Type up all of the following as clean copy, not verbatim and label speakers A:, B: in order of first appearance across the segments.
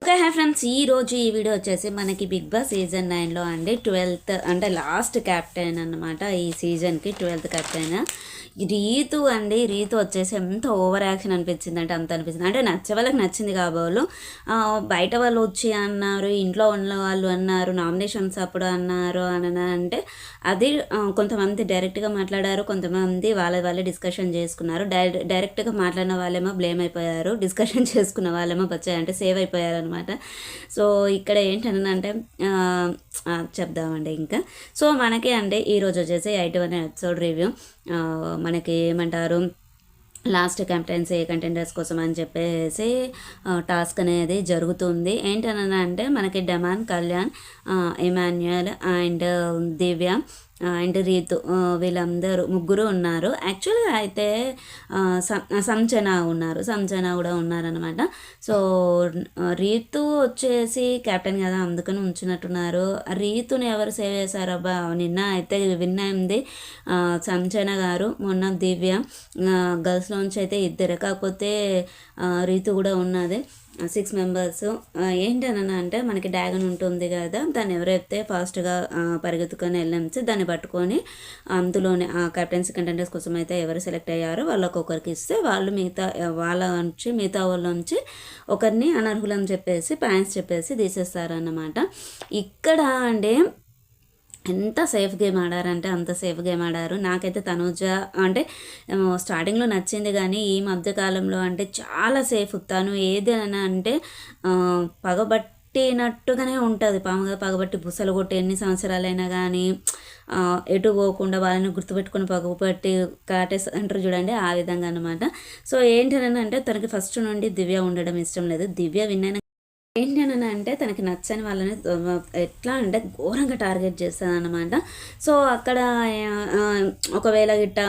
A: Okay hi friends, ఈరోజు ఈ video వచ్చేసి మనకి బిగ్ బాస్ సీజన్ 9లో అండి 12th అంటే లాస్ట్ క్యాప్టెన్ అనమాట. ఈ సీజన్కి 12th క్యాప్టెన్ రీతు అండి. రీతు వచ్చేసి ఎంత ఓవర్ యాక్షన్ అనిపించింది అంటే అంత అనిపించింది. అంటే నచ్చే వాళ్ళకి నచ్చింది కాబోలు, బయట వాళ్ళు వచ్చి అన్నారు, ఇంట్లో ఉన్న వాళ్ళు అన్నారు, నామినేషన్స్ అప్పుడు అన్నారు అని అంటే అది కొంతమంది డైరెక్ట్గా మాట్లాడారు, కొంతమంది వాళ్ళే డిస్కషన్ చేసుకున్నారు. డైరెక్ట్గా మాట్లాడిన వాళ్ళేమో బ్లేమ్ అయిపోయారు, డిస్కషన్ చేసుకున్న వాళ్ళేమో అంటే సేవ్ అయిపోయారు అనమాట. సో ఇక్కడ ఏంటంటే చెప్దామండి ఇంకా. సో మనకి అంటే ఈరోజు వచ్చేసి 81 ఎపిసోడ్ రివ్యూ. మనకి ఏమంటారు, లాస్ట్ క్యాప్టెన్సీ కంటెండర్స్ కోసం అని చెప్పేసి టాస్క్ అనేది జరుగుతుంది. ఏంటని అంటే మనకి Demon, Kalyan, Emmanuel and Divya and Ritu వీళ్ళందరూ ముగ్గురు ఉన్నారు. యాక్చువల్గా అయితే సంచన కూడా ఉన్నారనమాట. సో రీతు వచ్చేసి కెప్టెన్ కదా, అందుకని ఉంచినట్టున్నారు. రీతుని ఎవరు సేవ్ చేశారబ్బా? నిన్న అయితే విన్ అయింది సంచన గారు, మొన్న దివ్య. గర్ల్స్లోంచి అయితే ఇద్దరు, కాకపోతే రీతు కూడా ఉన్నది. 6 మెంబర్స్. ఏంటనన్నా అంటే మనకి డ్రాగన్ ఉంటుంది కదా, దాన్ని ఎవరైతే ఫాస్ట్గా పరిగెత్తుకొని వెళ్ళంచి దాన్ని పట్టుకొని అందులోనే ఆ కెప్టెన్సీ కంటెండర్స్ కోసం అయితే ఎవరు సెలెక్ట్ అయ్యారో వాళ్ళకి ఒకరికి ఇస్తే వాళ్ళు మిగతా వాళ్ళ నుంచి ఒకరిని అనర్హులని చెప్పేసి పాయింట్స్ చెప్పేసి తీసేస్తారన్నమాట. ఇక్కడ అంటే ఎంత సేఫ్ గేమ్ ఆడారంటే అంత సేఫ్ గేమ్ ఆడారు. నాకైతే తనూజ అంటే స్టార్టింగ్లో నచ్చింది, కానీ ఈ మధ్యకాలంలో అంటే చాలా సేఫ్. తను ఏదైనా అంటే పగబట్టినట్టుగానే ఉంటుంది. పగబట్టి బుసలు కొట్టి ఎన్ని సంవత్సరాలైనా కానీ ఎటు పోకుండా వాళ్ళని గుర్తుపెట్టుకుని పగబట్టి కాటేసి అంటారు చూడండి, ఆ విధంగా అనమాట. సో ఏంటని అంటే తనకి ఫస్ట్ నుండి దివ్య ఉండడం ఇష్టం లేదు. దివ్య విన్ ఏంటని అంటే తనకి నచ్చని వాళ్ళని ఎట్లా అంటే ఘోరంగా టార్గెట్ చేస్తుంది అనమాట. సో అక్కడ ఒకవేళ గిట్ట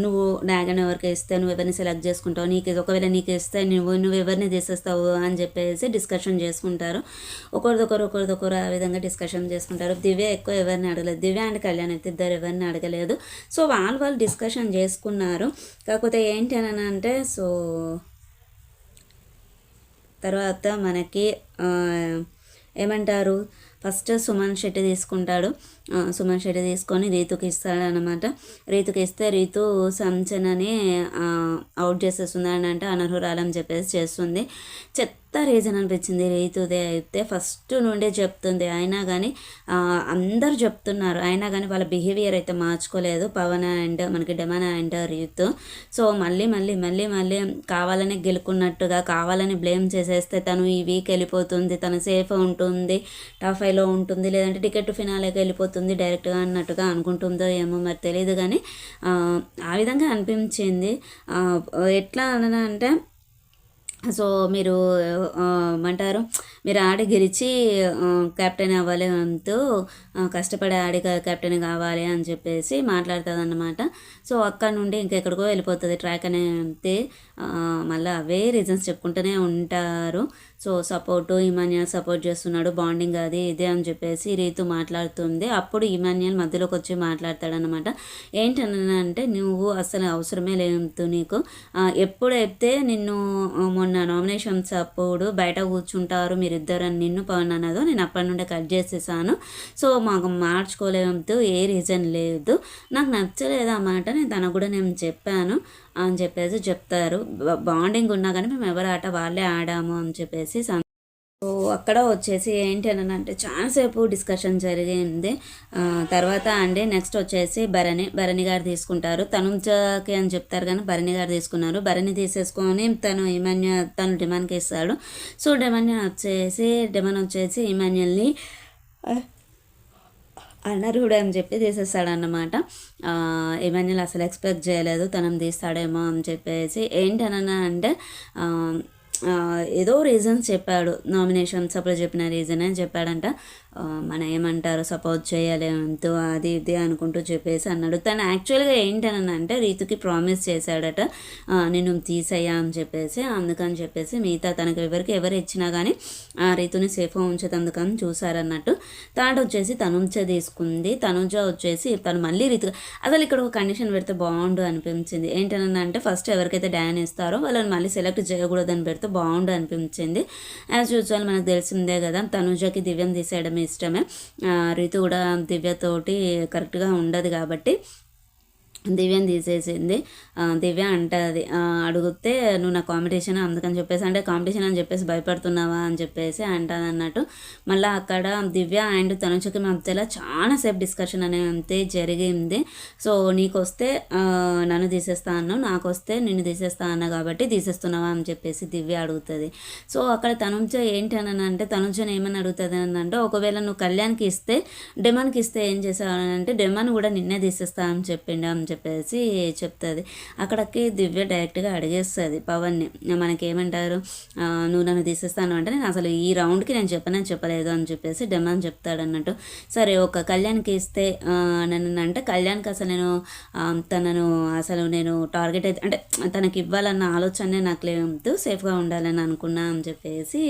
A: నువ్వు డ్రాగన్ ఎవరికి ఇస్తే నువ్వు ఎవరిని సెలెక్ట్ చేసుకుంటావు, ఒకవేళ నీకు ఇస్తే నువ్వు ఎవరిని తీసేస్తావు అని చెప్పేసి డిస్కషన్ చేసుకుంటారు. ఒకరిదొకరు ఆ విధంగా డిస్కషన్ చేసుకుంటారు. దివ్య ఎక్కువ ఎవరిని అడగలేదు, దివ్య అండ్ కళ్యాణ్ అయితే ఇద్దరు ఎవరిని అడగలేదు. సో వాళ్ళు డిస్కషన్ చేసుకున్నారు. కాకపోతే ఏంటి అని అంటే సో తర్వాత మనకి ఏమంటారు, ఫస్ట్ సుమన్ శెట్టి తీసుకుంటాడు. సుమన్ శెట్టి తీసుకొని రీతుకి ఇస్తాడనమాట. రీతుకి ఇస్తే రీతు సంచనని అవుట్ చేసేస్తుంది అని అంటే అనర్హురాలని చెప్పేసి చేస్తుంది. చెత్త రీజన్ అనిపించింది రీతుదే. అయితే ఫస్ట్ నుండే చెప్తుంది, అయినా కానీ అందరు చెప్తున్నారు, అయినా కానీ వాళ్ళ బిహేవియర్ అయితే మార్చుకోలేదు పవన్ అండ్ మనకి డెమాన్ అండ్ రీతు. సో మళ్ళీ కావాలని గెలుకున్నట్టుగా కావాలని బ్లేమ్ చేసేస్తే తను ఈ వీక్ వెళ్ళిపోతుంది, తను సేఫ్ ఉంటుంది, టాప్ 5లో ఉంటుంది, లేదంటే టికెట్ ఫినాలేకి వెళ్ళిపోతుంది డైరెక్ట్గా అన్నట్టుగా అనుకుంటుందో ఏమో మరి తెలియదు. కానీ ఆ విధంగా అనిపించింది. ఎట్లా అంటే సో మీరు ఏమంటారు, మీరు ఆడి గెలిచి కెప్టెన్ అవ్వాలి, అంటూ కష్టపడి ఆడి కెప్టెన్ కావాలి అని చెప్పేసి మాట్లాడుతుంది అన్నమాట. సో అక్కడ నుండి ఇంకెక్కడికో వెళ్ళిపోతుంది ట్రాక్ అనేది. మళ్ళీ అవే రీజన్స్ చెప్పుకుంటూనే ఉంటారు. సో ఇమాన్యుయల్ సపోర్ట్ చేస్తున్నాడు, బాండింగ్ అది ఇదే అని చెప్పేసి రీతు మాట్లాడుతుంది. అప్పుడు ఇమాన్యుయల్ మధ్యలోకి వచ్చి మాట్లాడతాడనమాట. ఏంటనంటే నువ్వు అసలు అవసరమే లేదు నీకు, ఎప్పుడైతే నిన్ను మొన్న నామినేషన్స్ అప్పుడు బయట కూర్చుంటారు మీరిద్దరు అని నిన్ను పవన్ అన్నదో నేను అప్పటి నుండి కట్ చేసేసాను. సో మాకు మార్చుకోలేదంటూ ఏ రీజన్ లేదు, నాకు నచ్చలేదు ఆ మాట, తనకు కూడా నేను చెప్పాను అని చెప్పేసి చెప్తారు. బాండింగ్ ఉన్నా కానీ మేము ఎవరి ఆట వాళ్ళే ఆడాము అని చెప్పేసి. సో అక్కడ వచ్చేసి ఏంటి అని అంటే చాలాసేపు డిస్కషన్ జరిగింది. తర్వాత అండి నెక్స్ట్ వచ్చేసి భరణి గారు తీసుకుంటారు. తనుజకి అని చెప్తారు కానీ భరణి గారు తీసుకున్నారు. భరణి తీసేసుకొని తను డిమాండ్కి ఇస్తాడు. సో డెమాన్ వచ్చేసి ఇమాన్యుయల్ని అనర్హుడు అని చెప్పి తీసేస్తాడన్నమాట. ఇమాన్యుయల్ అసలు ఎక్స్పెక్ట్ చేయలేదు తనని తీస్తాడేమో అని చెప్పేసి. ఏంటనన్నా అంటే ఏదో రీజన్స్ చెప్పాడు, నామినేషన్స్ అప్పుడు చెప్పిన రీజన్ అని చెప్పాడంట. మన ఏమంటారు సపోర్ట్ చేయలేంతో అది ఇది అనుకుంటూ చెప్పేసి అన్నాడు. తను యాక్చువల్గా ఏంటని అంటే రీతుకి ప్రామిస్ చేశాడట నేను తీసేయ్యా అని చెప్పేసి. అందుకని చెప్పేసి మిగతా తనకు ఎవరు ఇచ్చినా కానీ రీతుని సేఫ్గా ఉంచేందుకని చూసారన్నట్టు. థర్డ్ వచ్చేసి తనుజ తీసుకుంది. తనుజ వచ్చేసి తను మళ్ళీ రీతు అసలు ఇక్కడ ఒక కండిషన్ పెడితే బాగుండు అనిపించింది. ఏంటని అంటే ఫస్ట్ ఎవరికైతే డ్యాన్ ఇస్తారో వాళ్ళని మళ్ళీ సెలెక్ట్ చేయకూడదని పెడితే బాగుండు అనిపించింది. యాజ్ యూజువల్ మనకు తెలిసిందే కదా, తనుజకి దివ్యం తీసేయడం ఇష్టమే. రీతు కూడా దివ్యతోటి కరెక్ట్గా ఉండదు కాబట్టి దివ్యని తీసేసింది. దివ్య అంటది అడిగితే నువ్వు నా కాంపిటీషన్ అందుకని చెప్పేసి, అంటే కాంపిటీషన్ అని చెప్పేసి భయపడుతున్నావా అని చెప్పేసి అంటది అన్నట్టు. మళ్ళీ అక్కడ దివ్య అండ్ తనుజకి మధ్యలో చాలాసేపు డిస్కషన్ అనేది జరిగింది. సో నీకు వస్తే నన్ను తీసేస్తా అన్నావు, నాకు వస్తే నిన్ను తీసేస్తా అన్నా కాబట్టి తీసేస్తున్నావా అని చెప్పేసి దివ్య అడుగుతుంది. సో అక్కడ తనుజ ఏంటి అని అంటే తనుజని ఏమని అడుగుతుంది అని అంటే ఒకవేళ నువ్వు కళ్యాణ్కి ఇస్తే డెమాన్కి ఇస్తే ఏం చేసావు అని అంటే డెమాన్ కూడా నిన్నే తీసేస్తా అని చెప్పిండు అని చెప్పేసి చెప్తుంది. అక్కడికి దివ్య డైరెక్ట్గా అడిగేస్తుంది పవన్ని, మనకేమంటారు నువ్వు నన్ను తీసేస్తాను అంటే నేను అసలు ఈ రౌండ్కి నేను చెప్పలేదు అని చెప్పేసి డెమాన్ చెప్తాడు అన్నట్టు. సరే ఒక కళ్యాణ్కి ఇస్తే నన్ను అంటే కళ్యాణ్కి అసలు నేను టార్గెట్ అయితే అంటే తనకి ఇవ్వాలన్న ఆలోచనే నాకు లేదు, సేఫ్గా ఉండాలని అనుకున్నా అని చెప్పేసి.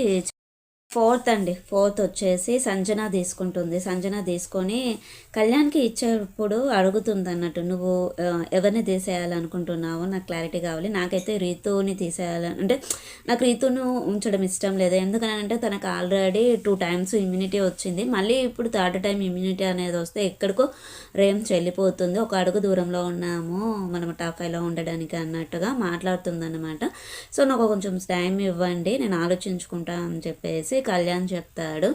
A: ఫోర్త్ వచ్చేసి సంజన తీసుకుంటుంది. సంజన తీసుకొని కళ్యాణ్కి ఇచ్చేటప్పుడు అడుగుతుంది అన్నట్టు, నువ్వు ఎవరిని తీసేయాలనుకుంటున్నావో నాకు క్లారిటీ కావాలి, నాకైతే రీతుని తీసేయాలని అంటే నాకు రీతును ఉంచడం ఇష్టం లేదు. ఎందుకనంటే తనకు ఆల్రెడీ 2 times ఇమ్యూనిటీ వచ్చింది, మళ్ళీ ఇప్పుడు 3rd time ఇమ్యూనిటీ అనేది వస్తే ఎక్కడికో రేంజ్ వెళ్ళిపోతుంది, ఒక అడుగు దూరంలో ఉన్నాము మనం టాప్ 5లో ఉండడానికి అన్నట్టుగా మాట్లాడుతుందన్నమాట. సో నాకు కొంచెం టైం ఇవ్వండి, నేను ఆలోచించుకుంటా అని చెప్పేసి కళ్యాణ్ చెప్తాడు.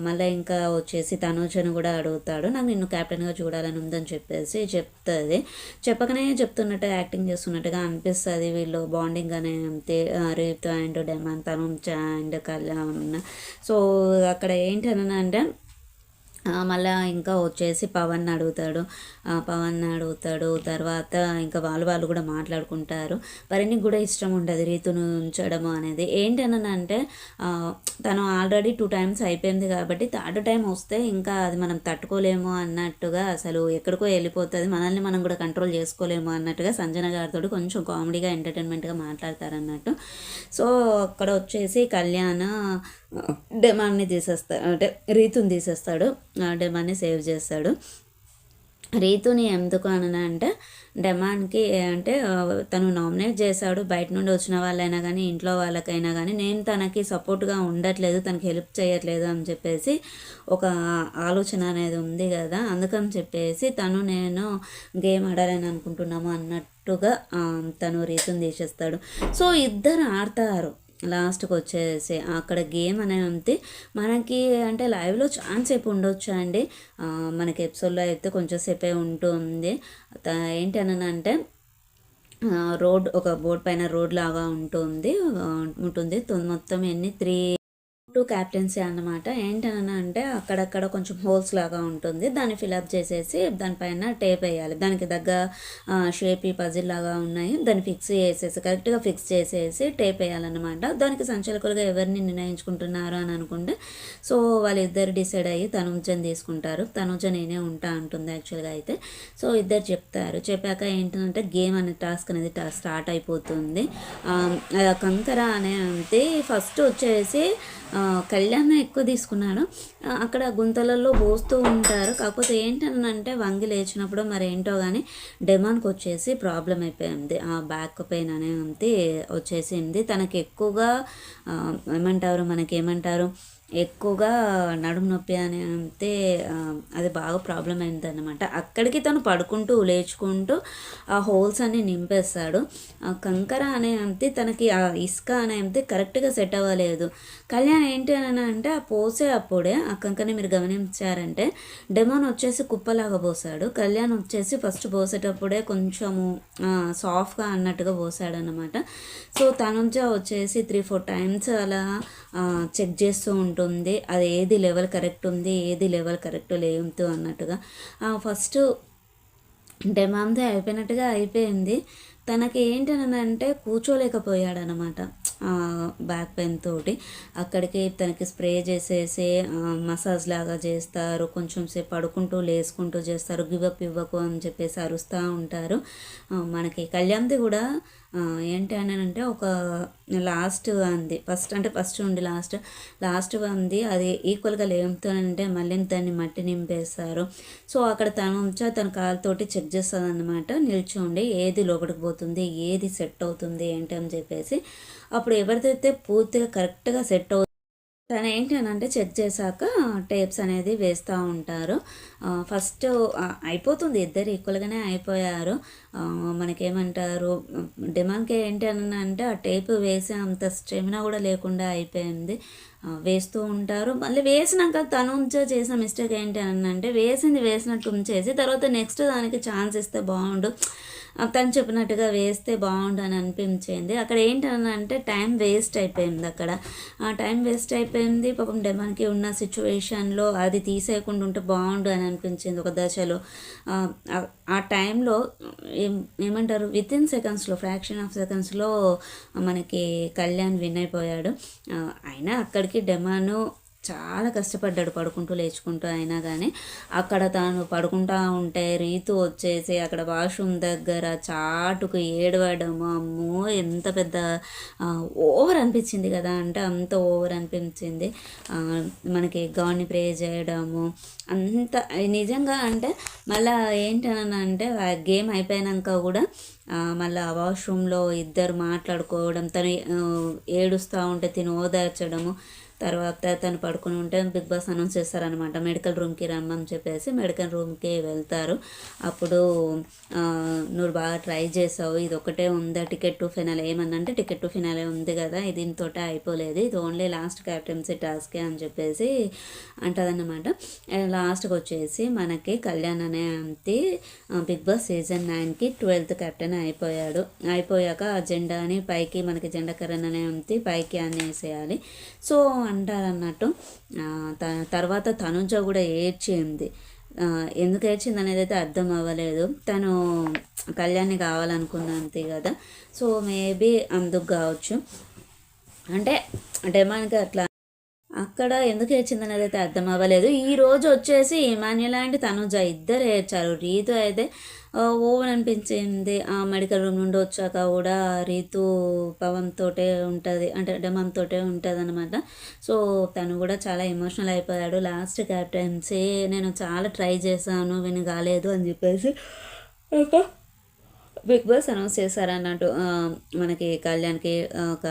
A: మళ్ళీ ఇంకా వచ్చేసి తనుజను కూడా అడుగుతాడు, నాకు నిన్ను క్యాప్టెన్గా చూడాలని ఉందని చెప్పేసి చెప్తుంది. చెప్పకనే చెప్తున్నట్టు యాక్టింగ్ చేస్తున్నట్టుగా అనిపిస్తుంది. వీళ్ళు బాండింగ్ అనే అంతే Ritu and Demon, Tanuja and Kalyan. So అక్కడ ఏంటని అంటే మళ్ళీ ఇంకా వచ్చేసి పవన్ అడుగుతాడు. తర్వాత ఇంకా వాళ్ళు కూడా మాట్లాడుకుంటారు. పరినికి కూడా ఇష్టం ఉండదు రీతును ఉంచడం అనేది. ఏంటనంటే తను ఆల్రెడీ 2 times అయిపోయింది కాబట్టి 3rd time వస్తే ఇంకా అది మనం తట్టుకోలేము అన్నట్టుగా, అసలు ఎక్కడికో వెళ్ళిపోతుంది, మనల్ని మనం కూడా కంట్రోల్ చేసుకోలేము అన్నట్టుగా సంజన గారితో కొంచెం కామెడీగా ఎంటర్టైన్మెంట్గా మాట్లాడతారన్నట్టు. సో అక్కడ వచ్చేసి కళ్యాణ్ డెమాన్ని తీసేస్తాడు, అంటే రీతుని తీసేస్తాడు, డెమాన్ని సేవ్ చేస్తాడు. రీతుని ఎందుకు అని అంటే డెమాన్కి అంటే తను నామినేట్ చేశాడు, బయట నుండి వచ్చిన వాళ్ళైనా కానీ ఇంట్లో వాళ్ళకైనా కానీ నేను తనకి సపోర్ట్గా ఉండట్లేదు, తనకి హెల్ప్ చేయట్లేదు అని చెప్పేసి ఒక ఆలోచన అనేది ఉంది కదా, అందుకని చెప్పేసి నేను గేమ్ ఆడాలని అనుకుంటున్నాము అన్నట్టుగా తను రీతుని తీసేస్తాడు. సో ఇద్దరు ఆడతారు. లాస్ట్కి వచ్చేసి అక్కడ గేమ్ అనేది మనకి అంటే లైవ్లో చాలాసేపు ఉండొచ్చు అండి, మనకి ఎపిసోడ్లో అయితే కొంచెం సేపే ఉంటుంది. ఏంటి అంటే ఒక బోర్డ్ పైన రోడ్ లాగా ఉంటుంది. మొత్తం ఎన్ని 2 క్యాప్టెన్సీ అన్నమాట. ఏంటనంటే అక్కడక్కడ కొంచెం హోల్స్ లాగా ఉంటుంది, దాన్ని ఫిలప్ చేసేసి దానిపైన టేప్ వేయాలి, దానికి తగ్గ షేపీ పజిల్ లాగా ఉన్నాయి, దాన్ని కరెక్ట్గా ఫిక్స్ చేసేసి టేప్ వేయాలన్నమాట. దానికి సంచాలకులుగా ఎవరిని నిర్ణయించుకుంటున్నారు అని అనుకుంటే సో వాళ్ళిద్దరు డిసైడ్ అయ్యి తనుజని తీసుకుంటారు. తనుజ నేనే ఉంటా అంటుంది యాక్చువల్గా అయితే. సో ఇద్దరు చెప్తారు. చెప్పాక ఏంటంటే గేమ్ అనే టాస్క్ అనేది స్టార్ట్ అయిపోతుంది. కంకర అనేది ఫస్ట్ వచ్చేసి కళ్యాణ్ ఎక్కువ తీసుకున్నాడు. అక్కడ గుంతలలో పోస్తూ ఉంటారు. కాకపోతే ఏంటనంటే వంగి లేచినప్పుడు మరి ఏంటో కానీ డెమాన్కి వచ్చేసి ప్రాబ్లం అయిపోయింది, ఆ బ్యాక్ పెయిన్ అనేది వచ్చేసింది. తనకి ఎక్కువగా మనకేమంటారు ఎక్కువగా నడుము నొప్పి అని అంటే అది బాగా ప్రాబ్లం అయింది అనమాట. అక్కడికి తను పడుకుంటూ లేచుకుంటూ ఆ హోల్స్ అన్ని నింపేస్తాడు. ఆ కంకర అనే అంతే తనకి ఆ ఇసుక అనే అంతే కరెక్ట్గా సెట్ అవ్వలేదు. కళ్యాణ్ ఏంటి అని అంటే ఆ పోసే అప్పుడే ఆ కంకరని మీరు గమనించారంటే డెమాన్ వచ్చేసి కుప్పలాగా పోసాడు, కళ్యాణ్ వచ్చేసి ఫస్ట్ పోసేటప్పుడే కొంచెము సాఫ్ట్గా అన్నట్టుగా పోసాడు అనమాట. సో తనుజ వచ్చేసి 3-4 times అలా చెక్ చేస్తూ ఉంటుంది, అది ఏది లెవెల్ కరెక్ట్ ఉంది, ఏది లెవెల్ కరెక్ట్ లేదు అన్నట్టుగా. ఫస్ట్ డెమాన్దే అయిపోయినట్టుగా అయిపోయింది. తనకి ఏంటనంటే కూర్చోలేకపోయాడనమాట. బ్యాక్ పెయిన్ తోటి. అక్కడికి తనకి స్ప్రే చేసేసి మసాజ్ లాగా చేస్తారు. కొంచెం సేపు పడుకుంటూ లేసుకుంటూ చేస్తారు. గివప్ ఇవ్వకు అని చెప్పేసి అరుస్తూ ఉంటారు. మనకి కళ్యాణ్ది కూడా ఏంటి అని అంటే ఒక లాస్ట్ అంది ఫస్ట్ ఉండి లాస్ట్ అంది అది ఈక్వల్గా లేపుతానంటే మళ్ళీ దాన్ని మట్టి నింపేస్తారు. సో అక్కడ తన కాలుతోటి చెక్ చేస్తుంది అనమాట. నిల్చోండి ఏది లోపలికి పోతుంది, ఏది సెట్ అవుతుంది ఏంటి అని చెప్పేసి. అప్పుడు ఎవరిదైతే పూర్తిగా కరెక్ట్గా సెట్ అవుతుంది తను ఏంటి అని అంటే చెక్ చేశాక టేప్స్ అనేది వేస్తూ ఉంటారు. ఫస్ట్ అయిపోతుంది, ఇద్దరు ఈక్వల్గానే అయిపోయారు. మనకేమంటారు డిమాండ్కి ఏంటి అని అంటే ఆ టేప్ వేసే అంత స్టెమినా కూడా లేకుండా అయిపోయింది. వేస్తూ ఉంటారు. మళ్ళీ వేసినాక తను చేసిన మిస్టేక్ ఏంటి అని అంటే వేసినట్టు ఉంచేసి తర్వాత నెక్స్ట్ దానికి ఛాన్స్ ఇస్తే బాగుండు, తను చెప్పినట్టుగా వేస్తే బాగుండు అని అనిపించింది. అక్కడ ఏంటని అంటే టైం వేస్ట్ అయిపోయింది. అక్కడ టైం వేస్ట్ అయిపోయింది. పాపం డెమాన్కి ఉన్న సిచ్యువేషన్లో అది తీసేయకుండా ఉంటే బాగుండు అని అనిపించింది ఒక దశలో. ఆ టైంలో ఏమంటారు వితిన్ సెకండ్స్లో ఫ్రాక్షన్ ఆఫ్ సెకండ్స్లో మనకి కళ్యాణ్ విన్ అయిపోయాడు. అయినా అక్కడికి డెమాను చాలా కష్టపడ్డాడు పడుకుంటూ లేచుకుంటూ. అయినా కానీ అక్కడ తాను పడుకుంటూ ఉంటే రీతు వచ్చేసి అక్కడ వాష్రూమ్ దగ్గర చాటుకు ఏడవడము. అమ్మో ఎంత పెద్ద ఓవర్ అనిపించింది కదా అంటే అంత ఓవర్ అనిపించింది. మనకి గాడ్ని ప్రే చేయడము అంత నిజంగా అంటే మళ్ళీ ఏంటని అంటే గేమ్ అయిపోయాక కూడా మళ్ళీ వాష్రూమ్లో ఇద్దరు మాట్లాడుకోవడం, తను ఏడుస్తూ ఉంటే తిని ఓదార్చడము. తర్వాత తను పడుకుని ఉంటే బిగ్ బాస్ అనౌన్స్ చేస్తారనమాట మెడికల్ రూమ్కి రమ్మని చెప్పేసి. మెడికల్ రూమ్కి వెళ్తారు. అప్పుడు నువ్వు బాగా ట్రై చేసావు, ఇది ఒకటే ఉందా టికెట్ టు ఫినాలే, ఏమన్నంటే టికెట్ టు ఫినాలే ఉంది కదా, దీంతో అయిపోలేదు, ఇది ఓన్లీ లాస్ట్ క్యాప్టెన్సీ టాస్కే అని చెప్పేసి అంటదన్నమాట. లాస్ట్కి వచ్చేసి మనకి కళ్యాణ్ అనే అంతి బిగ్ బాస్ సీజన్ 9కి 12th క్యాప్టెన్ అయిపోయాడు. అయిపోయాక ఆ జెండాని పైకి మనకి జెండాకరణ్ అనే అంతి పైకి అనేసేయాలి. సో అంటారన్నట్టు. తర్వాత తనుజ కూడా ఏడ్చింది. ఎందుకు ఏడ్చింది అనేది అయితే అర్థం అవ్వలేదు. తను కళ్యాణ్ని కావాలనుకున్నంతే కదా, సో మేబీ అందుకు కావచ్చు. అంటే డెమాన్కి అట్లా అక్కడ ఎందుకు ఏడ్చింది అనేది అయితే అర్థం అవ్వలేదు. ఈరోజు వచ్చేసి ఇమాన్యుల్ అండ్ తనుజ ఇద్దరు ఏడ్చారు. రీతు అయితే ఓవర్ అనిపించింది. ఆ మెడికల్ రూమ్ నుండి వచ్చాక కూడా రీతు పవన్ తోటే ఉంటుంది అంటే డెమాన్ తోటే ఉంటుంది అనమాట. సో తను కూడా చాలా ఎమోషనల్ అయిపోయాడు. లాస్ట్ క్యాప్టెన్సీ నేను చాలా ట్రై చేశాను విని కాలేదు అని చెప్పేసి బిగ్ బాస్ అనౌన్స్ చేశారన్నట్టు. మనకి కళ్యాణ్కి ఒక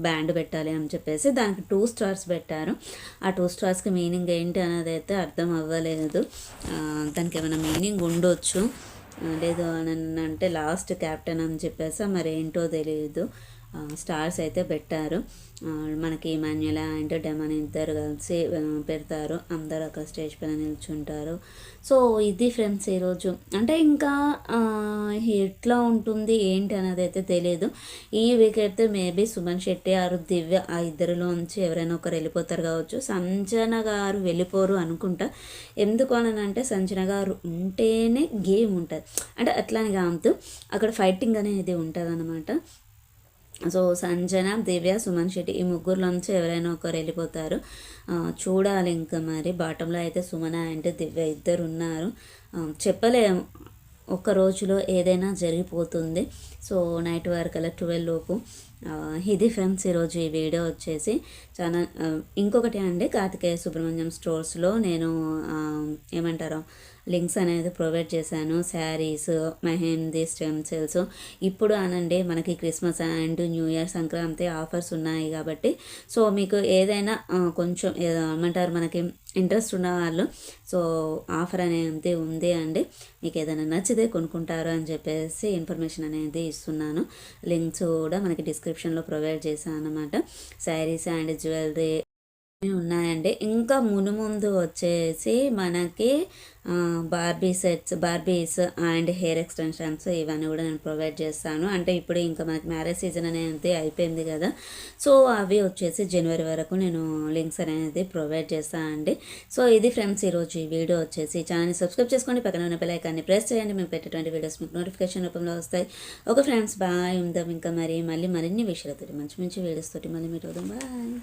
A: బ్యాండ్ పెట్టాలి అని చెప్పేసి దానికి 2 stars పెట్టారు. ఆ 2 starsకి మీనింగ్ ఏంటి అనేది అయితే అర్థం అవ్వలేదు. దానికి ఏమైనా మీనింగ్ ఉండొచ్చు, లేదు అని అంటే లాస్ట్ క్యాప్టెన్ అని చెప్పేసి మరి ఏంటో తెలియదు. స్టార్స్ అయితే పెట్టారు. మనకి ఇమాన్యుల్ అండ్ డెమాన్ ఇద్దరు కలిసి పెడతారు. అందరూ అక్కడ స్టేజ్ పైన నిల్చుంటారు. సో ఇది ఫ్రెండ్స్ ఈరోజు. అంటే ఇంకా ఎట్లా ఉంటుంది ఏంటి అనేది అయితే తెలియదు. ఈ వీక్ అయితే మేబీ సుమన్ శెట్టి ఆరు దివ్య ఆ ఇద్దరిలోంచి ఎవరైనా ఒకరు వెళ్ళిపోతారు కావచ్చు. సంజన గారు వెళ్ళిపోరు అనుకుంటా. ఎందుకు అని అంటే సంజన గారు ఉంటేనే గేమ్ ఉంటుంది, అంటే అట్లానే కాదు అక్కడ ఫైటింగ్ అనేది ఉంటుంది అనమాట. సో సంజన, దివ్య, సుమన్ శెట్టి ఈ ముగ్గురులోంచి ఎవరైనా ఒకరు వెళ్ళిపోతారు. చూడాలి ఇంకా మరి. బాటంలో అయితే సుమన అండ్ దివ్య ఇద్దరు ఉన్నారు. చెప్పలేము, ఒక్క రోజులో ఏదైనా జరిగిపోతుంది. సో నైట్ వరకు అలా 12 లోపు. ఇది ఫ్రెండ్స్ ఈరోజు ఈ వీడియో వచ్చేసి చాలా. ఇంకొకటి అండి, కార్తికేయ సుబ్రహ్మణ్యం స్టోర్స్లో నేను ఏమంటారు లింక్స్ అనేది ప్రొవైడ్ చేశాను. Saris, mehndi, stem cells. ఇప్పుడు అనండి మనకి Christmas and new year, Sankranti offers ఉన్నాయి కాబట్టి సో మీకు ఏదైనా కొంచెం ఏమంటారు మనకి ఇంట్రెస్ట్ ఉన్న వాళ్ళు సో ఆఫర్ అనేది ఉంది అండి. మీకు ఏదైనా నచ్చితే కొనుక్కుంటారు అని చెప్పేసి ఇన్ఫర్మేషన్ అనేది ఇస్తున్నాను. లింక్స్ కూడా మనకి డిస్క్రిప్షన్లో ప్రొవైడ్ చేశాను అన్నమాట. శారీస్ అండ్ జ్యువెలరీ ఉన్నాయండి. ఇంకా మునుముందు వచ్చేసి మనకి Barbie sets, బార్బీస్ and hair extensions ఇవన్నీ కూడా నేను ప్రొవైడ్ చేస్తాను. అంటే ఇప్పుడు ఇంకా మనకి మ్యారేజ్ సీజన్ అనేది అయిపోయింది కదా, సో అవి వచ్చేసి జనవరి వరకు నేను లింక్స్ అనేది ప్రొవైడ్ చేస్తానండి. సో ఇది ఫ్రెండ్స్ ఈరోజు ఈ వీడియో వచ్చేసి. ఛానల్ని సబ్స్క్రైబ్ చేసుకోండి, పక్కన ఉన్న బెల్ ఐకాన్ని ప్రెస్ చేయండి, మేము పెట్టేటువంటి వీడియోస్ మీకు నోటిఫికేషన్ రూపంలో వస్తాయి. Okay friends, bye. ఉందాం ఇంకా మళ్ళీ మరిన్ని విషయాలతో మంచి మంచి వీడియోస్ తోటి మళ్ళీ మీట్ అవుదాం. బాయ్.